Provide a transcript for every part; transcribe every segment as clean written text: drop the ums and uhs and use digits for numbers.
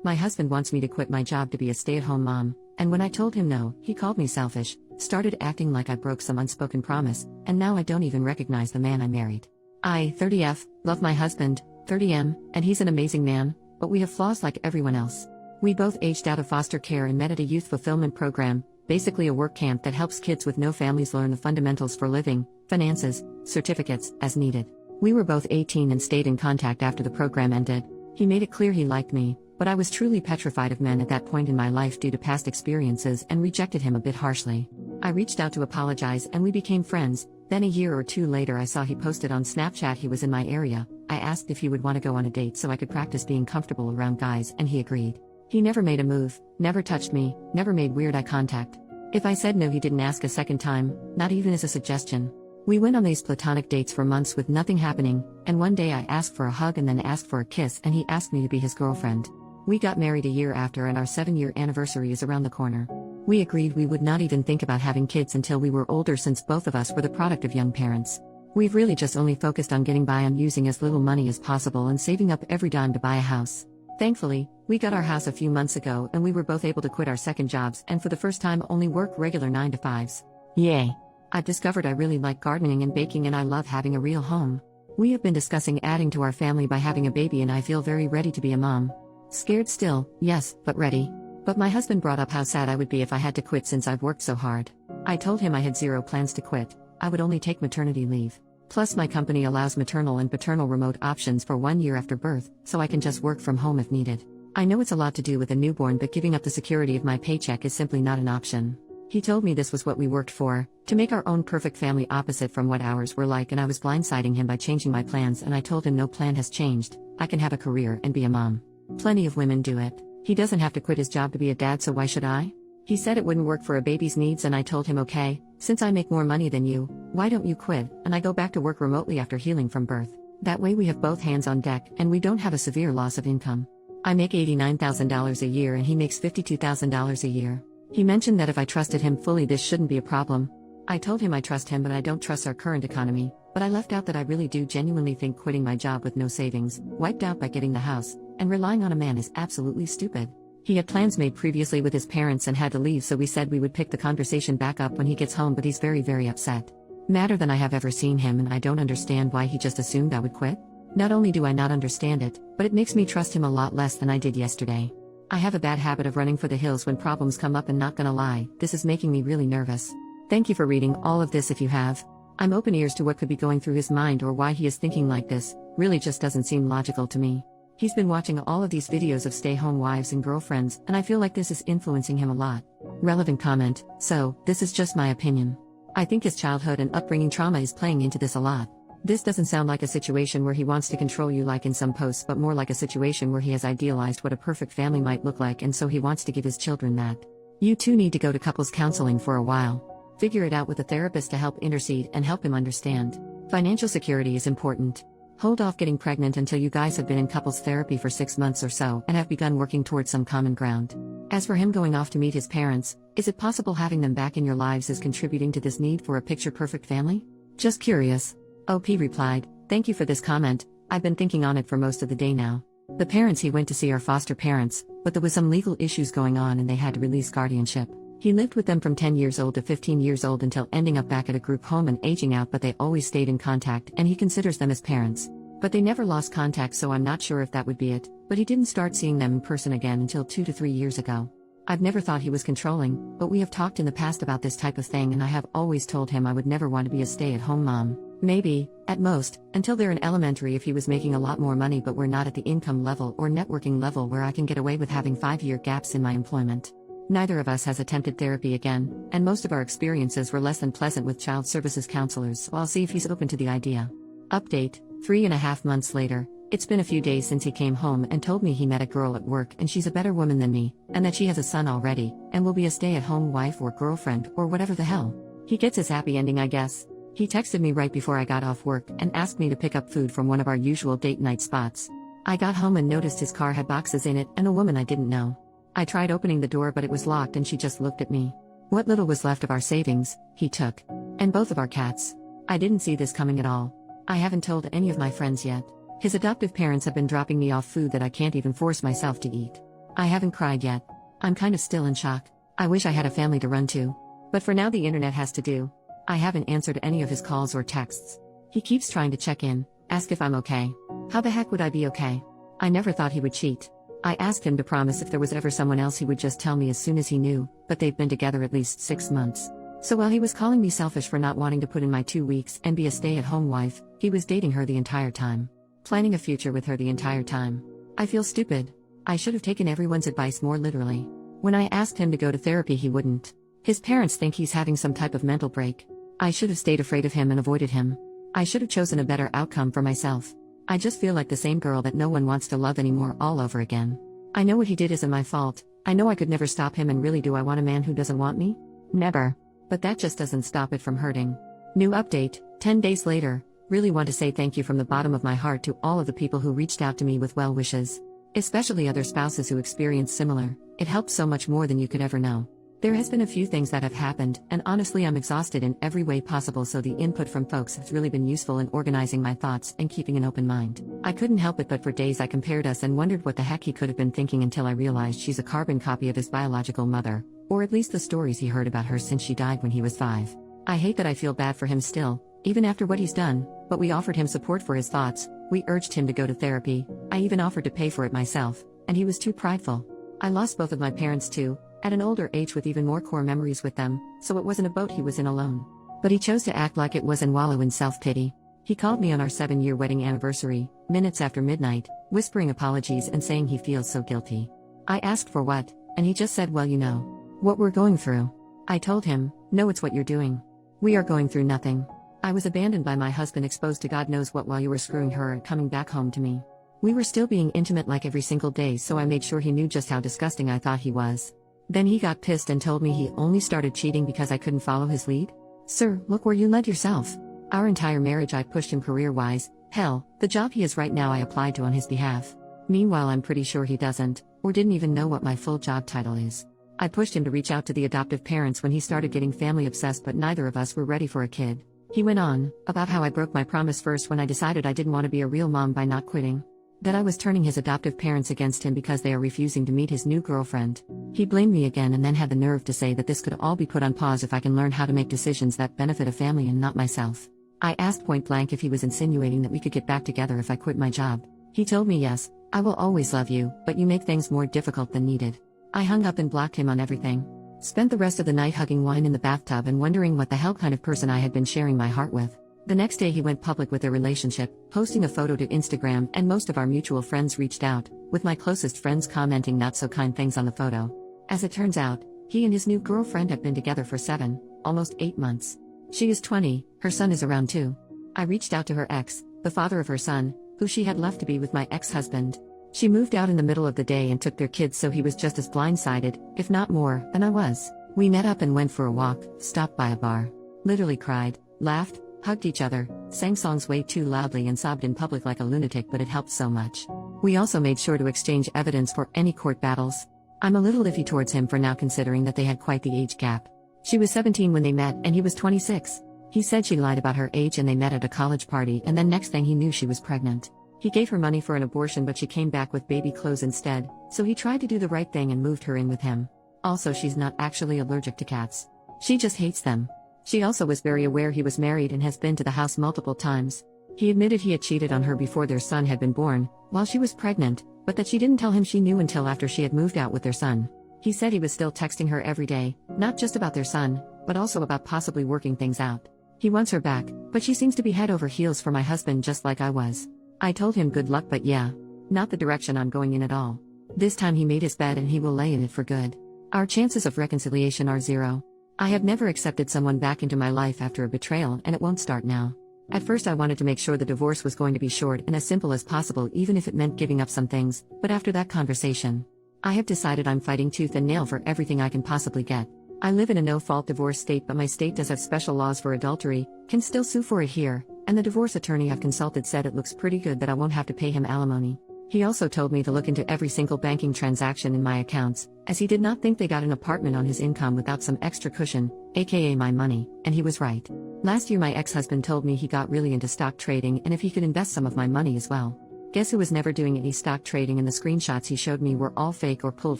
My husband wants me to quit my job to be a stay-at-home mom, and when I told him no, he called me selfish, started acting like I broke some unspoken promise, and now I don't even recognize the man I married. I, 30F, love my husband, 30M, and he's an amazing man, but we have flaws like everyone else. We both aged out of foster care and met at a youth fulfillment program, basically a work camp that helps kids with no families learn the fundamentals for living, finances, certificates, as needed. We were both 18 and stayed in contact after the program ended. He made it clear he liked me, but I was truly petrified of men at that point in my life due to past experiences and rejected him a bit harshly. I reached out to apologize and we became friends. Then a year or two later I saw he posted on Snapchat he was in my area. I asked if he would want to go on a date so I could practice being comfortable around guys and he agreed. He never made a move, never touched me, never made weird eye contact. If I said no he didn't ask a second time, not even as a suggestion. We went on these platonic dates for months with nothing happening, and one day I asked for a hug and then asked for a kiss and he asked me to be his girlfriend. We got married a year after and our 7-year anniversary is around the corner. We agreed we would not even think about having kids until we were older since both of us were the product of young parents. We've really just only focused on getting by on using as little money as possible and saving up every dime to buy a house. Thankfully, we got our house a few months ago and we were both able to quit our second jobs and for the first time only work regular 9-to-5s. Yay! I've discovered I really like gardening and baking and I love having a real home. We have been discussing adding to our family by having a baby and I feel very ready to be a mom. Scared still, yes, but ready. But my husband brought up how sad I would be if I had to quit since I've worked so hard. I told him I had zero plans to quit, I would only take maternity leave. Plus my company allows maternal and paternal remote options for 1 year after birth, so I can just work from home if needed. I know it's a lot to do with a newborn but giving up the security of my paycheck is simply not an option. He told me this was what we worked for, to make our own perfect family opposite from what ours were like and I was blindsiding him by changing my plans and I told him no plan has changed, I can have a career and be a mom. Plenty of women do it. He doesn't have to quit his job to be a dad so why should I? He said it wouldn't work for a baby's needs and I told him okay, since I make more money than you, why don't you quit and I go back to work remotely after healing from birth. That way we have both hands on deck and we don't have a severe loss of income. I make $89,000 a year and he makes $52,000 a year. He mentioned that if I trusted him fully this shouldn't be a problem. I told him I trust him but I don't trust our current economy, but I left out that I really do genuinely think quitting my job with no savings, wiped out by getting the house, and relying on a man is absolutely stupid. He had plans made previously with his parents and had to leave so we said we would pick the conversation back up when he gets home but he's very upset. Madder than I have ever seen him and I don't understand why he just assumed I would quit. Not only do I not understand it, but it makes me trust him a lot less than I did yesterday. I have a bad habit of running for the hills when problems come up and not gonna lie, this is making me really nervous. Thank you for reading all of this if you have. I'm open ears to what could be going through his mind or why he is thinking like this, really just doesn't seem logical to me. He's been watching all of these videos of stay-home wives and girlfriends and I feel like this is influencing him a lot. Relevant comment, so, this is just my opinion. I think his childhood and upbringing trauma is playing into this a lot. This doesn't sound like a situation where he wants to control you like in some posts but more like a situation where he has idealized what a perfect family might look like and so he wants to give his children that. You two need to go to couples counseling for a while. Figure it out with a therapist to help intercede and help him understand. Financial security is important. Hold off getting pregnant until you guys have been in couples therapy for 6 months or so and have begun working towards some common ground. As for him going off to meet his parents, is it possible having them back in your lives is contributing to this need for a picture-perfect family? Just curious. OP replied, thank you for this comment, I've been thinking on it for most of the day now. The parents he went to see are foster parents, but there was some legal issues going on and they had to release guardianship. He lived with them from 10 years old to 15 years old until ending up back at a group home and aging out but they always stayed in contact and he considers them as parents. But they never lost contact so I'm not sure if that would be it, but he didn't start seeing them in person again until 2 to 3 years ago. I've never thought he was controlling, but we have talked in the past about this type of thing and I have always told him I would never want to be a stay-at-home mom. Maybe, at most, until they're in elementary if he was making a lot more money but we're not at the income level or networking level where I can get away with having 5-year gaps in my employment. Neither of us has attempted therapy again, and most of our experiences were less than pleasant with child services counselors so I'll see if he's open to the idea. Update, 3.5 months later, it's been a few days since he came home and told me he met a girl at work and she's a better woman than me, and that she has a son already, and will be a stay-at-home wife or girlfriend or whatever the hell. He gets his happy ending I guess. He texted me right before I got off work and asked me to pick up food from one of our usual date night spots. I got home and noticed his car had boxes in it and a woman I didn't know. I tried opening the door but it was locked and she just looked at me. What little was left of our savings, he took. And both of our cats. I didn't see this coming at all. I haven't told any of my friends yet. His adoptive parents have been dropping me off food that I can't even force myself to eat. I haven't cried yet. I'm kind of still in shock. I wish I had a family to run to. But for now, the internet has to do. I haven't answered any of his calls or texts. He keeps trying to check in, ask if I'm okay. How the heck would I be okay? I never thought he would cheat. I asked him to promise if there was ever someone else he would just tell me as soon as he knew, but they've been together at least 6 months. So while he was calling me selfish for not wanting to put in my 2 weeks and be a stay-at-home wife, he was dating her the entire time. Planning a future with her the entire time. I feel stupid. I should have taken everyone's advice more literally. When I asked him to go to therapy, he wouldn't. His parents think he's having some type of mental break. I should have stayed afraid of him and avoided him. I should have chosen a better outcome for myself. I just feel like the same girl that no one wants to love anymore all over again. I know what he did isn't my fault. I know I could never stop him, and really, do I want a man who doesn't want me? Never. But that just doesn't stop it from hurting. New update, 10 days later. Really want to say thank you from the bottom of my heart to all of the people who reached out to me with well wishes. Especially other spouses who experienced similar. It helps so much more than you could ever know. There has been a few things that have happened, and honestly I'm exhausted in every way possible, so the input from folks has really been useful in organizing my thoughts and keeping an open mind. I couldn't help it, but for days I compared us and wondered what the heck he could have been thinking, until I realized she's a carbon copy of his biological mother, or at least the stories he heard about her since she died when he was 5. I hate that I feel bad for him still, even after what he's done, but we offered him support for his thoughts. We urged him to go to therapy. I even offered to pay for it myself, and he was too prideful. I lost both of my parents too, at an older age with even more core memories with them, so it wasn't a boat he was in alone. But he chose to act like it was and wallow in self-pity. He called me on our 7-year wedding anniversary, minutes after midnight, whispering apologies and saying he feels so guilty. I asked for what, and he just said, well, you know what we're going through. I told him, no, it's what you're doing. We are going through nothing. I was abandoned by my husband, exposed to God knows what while you were screwing her and coming back home to me. We were still being intimate like every single day, so I made sure he knew just how disgusting I thought he was. Then he got pissed and told me he only started cheating because I couldn't follow his lead. Sir, look where you led yourself. Our entire marriage I pushed him career-wise. Hell, the job he is right now I applied to on his behalf. Meanwhile I'm pretty sure he doesn't, or didn't even know what my full job title is. I pushed him to reach out to the adoptive parents when he started getting family obsessed, but neither of us were ready for a kid. He went on about how I broke my promise first when I decided I didn't want to be a real mom by not quitting. That I was turning his adoptive parents against him because they are refusing to meet his new girlfriend. He blamed me again and then had the nerve to say that this could all be put on pause if I can learn how to make decisions that benefit a family and not myself. I asked point blank if he was insinuating that we could get back together if I quit my job. He told me, yes, I will always love you, but you make things more difficult than needed. I hung up and blocked him on everything. Spent the rest of the night hugging wine in the bathtub and wondering what the hell kind of person I had been sharing my heart with. The next day he went public with their relationship, posting a photo to Instagram, and most of our mutual friends reached out, with my closest friends commenting not so kind things on the photo. As it turns out, he and his new girlfriend have been together for 7, almost 8 months. She is 20, her son is around 2. I reached out to her ex, the father of her son, who she had left to be with my ex-husband. She moved out in the middle of the day and took their kids, so he was just as blindsided, if not more, than I was. We met up and went for a walk, stopped by a bar. Literally cried, laughed, hugged each other, sang songs way too loudly and sobbed in public like a lunatic, but it helped so much. We also made sure to exchange evidence for any court battles. I'm a little iffy towards him for now, considering that they had quite the age gap. She was 17 when they met and he was 26. He said she lied about her age and they met at a college party, and then next thing he knew she was pregnant. He gave her money for an abortion, but she came back with baby clothes instead, so he tried to do the right thing and moved her in with him. Also, she's not actually allergic to cats. She just hates them. She also was very aware he was married and has been to the house multiple times. He admitted he had cheated on her before their son had been born, while she was pregnant, but that she didn't tell him she knew until after she had moved out with their son. He said he was still texting her every day, not just about their son, but also about possibly working things out. He wants her back, but she seems to be head over heels for my husband, just like I was. I told him good luck, but yeah, not the direction I'm going in at all. This time he made his bed and he will lay in it for good. Our chances of reconciliation are 0. I have never accepted someone back into my life after a betrayal, and it won't start now. At first I wanted to make sure the divorce was going to be short and as simple as possible, even if it meant giving up some things, but after that conversation, I have decided I'm fighting tooth and nail for everything I can possibly get. I live in a no-fault divorce state, but my state does have special laws for adultery, can still sue for it here, and the divorce attorney I've consulted said it looks pretty good that I won't have to pay him alimony. He also told me to look into every single banking transaction in my accounts, as he did not think they got an apartment on his income without some extra cushion, aka my money, and he was right. Last year my ex-husband told me he got really into stock trading and if he could invest some of my money as well. Guess who was never doing any stock trading, and the screenshots he showed me were all fake or pulled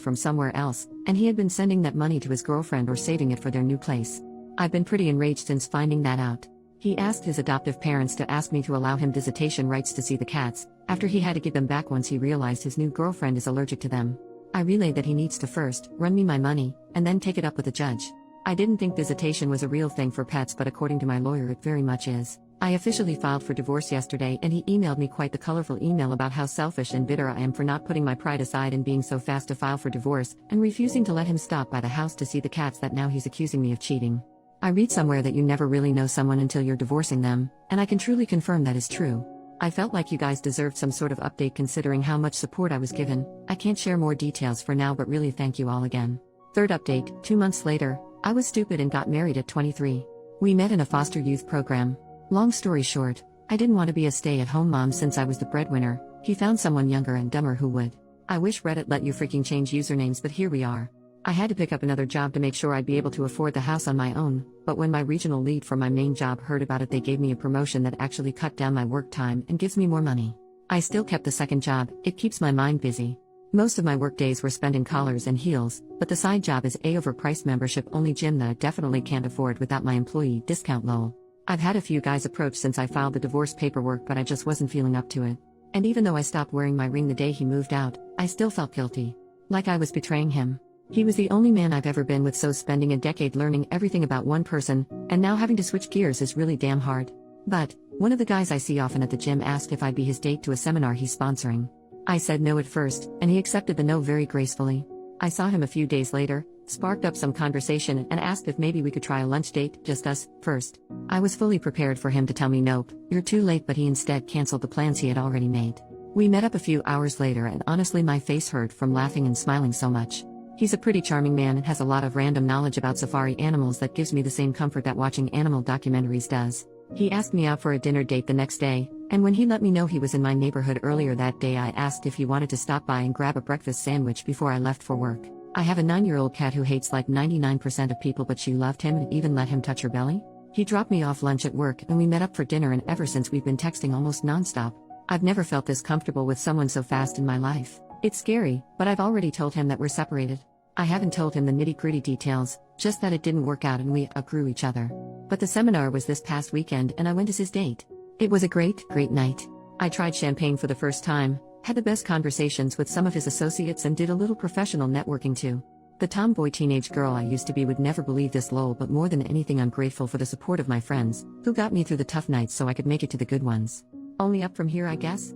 from somewhere else, and he had been sending that money to his girlfriend or saving it for their new place. I've been pretty enraged since finding that out. He asked his adoptive parents to ask me to allow him visitation rights to see the cats, after he had to give them back once he realized his new girlfriend is allergic to them. I relayed that he needs to first run me my money, and then take it up with the judge. I didn't think visitation was a real thing for pets, but according to my lawyer it very much is. I officially filed for divorce yesterday, and he emailed me quite the colorful email about how selfish and bitter I am for not putting my pride aside and being so fast to file for divorce, and refusing to let him stop by the house to see the cats that now he's accusing me of cheating. I read somewhere that you never really know someone until you're divorcing them, and I can truly confirm that is true. I felt like you guys deserved some sort of update considering how much support I was given. I can't share more details for now, but really thank you all again. Third update, 2 months later, I was stupid and got married at 23. We met in a foster youth program. Long story short, I didn't want to be a stay-at-home mom since I was the breadwinner. He found someone younger and dumber who would. I wish Reddit let you freaking change usernames, but here we are. I had to pick up another job to make sure I'd be able to afford the house on my own, but when my regional lead for my main job heard about it, they gave me a promotion that actually cut down my work time and gives me more money. I still kept the second job. It keeps my mind busy. Most of my work days were spent in collars and heels, but the side job is a overpriced membership only gym that I definitely can't afford without my employee discount lol. I've had a few guys approach since I filed the divorce paperwork, but I just wasn't feeling up to it. And even though I stopped wearing my ring the day he moved out, I still felt guilty. Like I was betraying him. He was the only man I've ever been with, so spending a decade learning everything about one person, and now having to switch gears is really damn hard. But, one of the guys I see often at the gym asked if I'd be his date to a seminar he's sponsoring. I said no at first, and he accepted the no very gracefully. I saw him a few days later, sparked up some conversation, and asked if maybe we could try a lunch date, just us, first. I was fully prepared for him to tell me nope, you're too late, but he instead canceled the plans he had already made. We met up a few hours later, and honestly my face hurt from laughing and smiling so much. He's a pretty charming man and has a lot of random knowledge about safari animals that gives me the same comfort that watching animal documentaries does. He asked me out for a dinner date the next day, and when he let me know he was in my neighborhood earlier that day, I asked if he wanted to stop by and grab a breakfast sandwich before I left for work. I have a 9-year-old cat who hates like 99% of people, but she loved him and even let him touch her belly. He dropped me off lunch at work and we met up for dinner, and ever since we've been texting almost nonstop. I've never felt this comfortable with someone so fast in my life. It's scary, but I've already told him that we're separated. I haven't told him the nitty-gritty details, just that it didn't work out and we outgrew each other. But the seminar was this past weekend and I went as his date. It was a great night. I tried champagne for the first time, had the best conversations with some of his associates, and did a little professional networking too. The tomboy teenage girl I used to be would never believe this lol, but more than anything I'm grateful for the support of my friends, who got me through the tough nights so I could make it to the good ones. Only up from here, I guess?